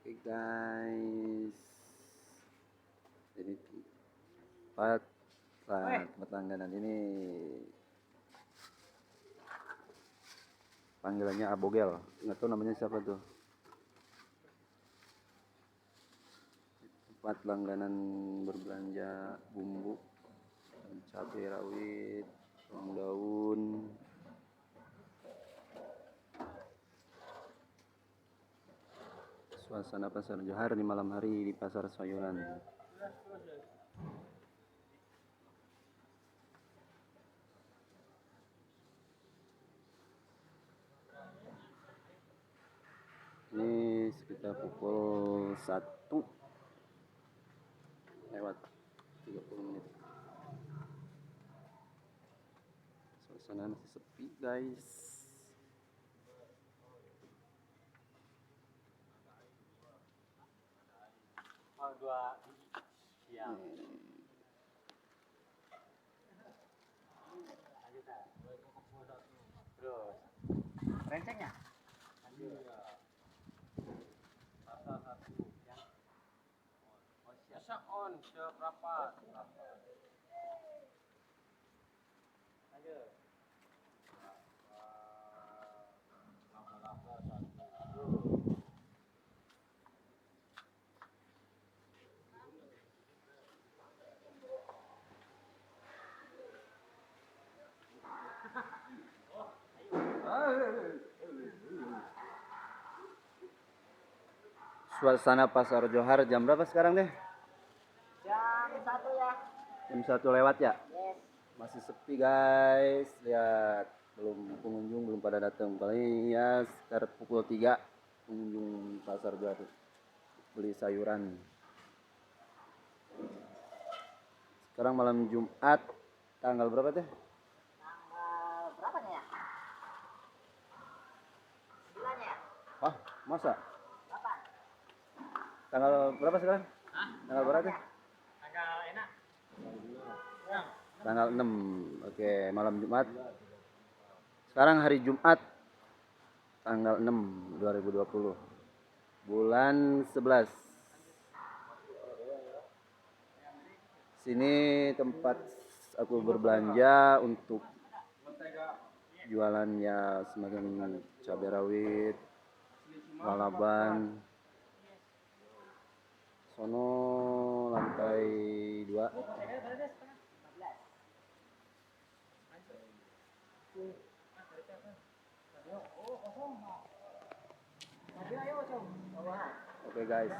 Oke guys, ini tempat langganan ini panggilannya Abogel, nggak tahu namanya siapa tuh. Tempat langganan berbelanja bumbu, cabai rawit, daun. Suasana pasar Johar di malam hari di pasar sayuran. Ini sekitar pukul 1:30. Suasana masih sepi guys. Terus rencengnya siap on berapa ayo Suasana pasar Johar jam berapa sekarang deh? jam 1 ya. Jam 1 lewat ya? Yes. Masih sepi guys, lihat belum pengunjung belum pada datang. Paling ya sekitar pukul 3 pengunjung pasar Johar beli sayuran. Sekarang malam Jumat tanggal berapa teh? Tanggal berapa nih ya? 9 ya? Hah, masa? 8. Tanggal berapa sekarang? Hah? Tanggal berapa teh? Tanggal enak. Tanggal 6. Oke, malam Jumat. Sekarang hari Jumat tanggal 6 2020. Bulan 11. Sini tempat aku berbelanja untuk jualannya semacam cabai rawit, lalaban. Sono lantai 2. Oke guys.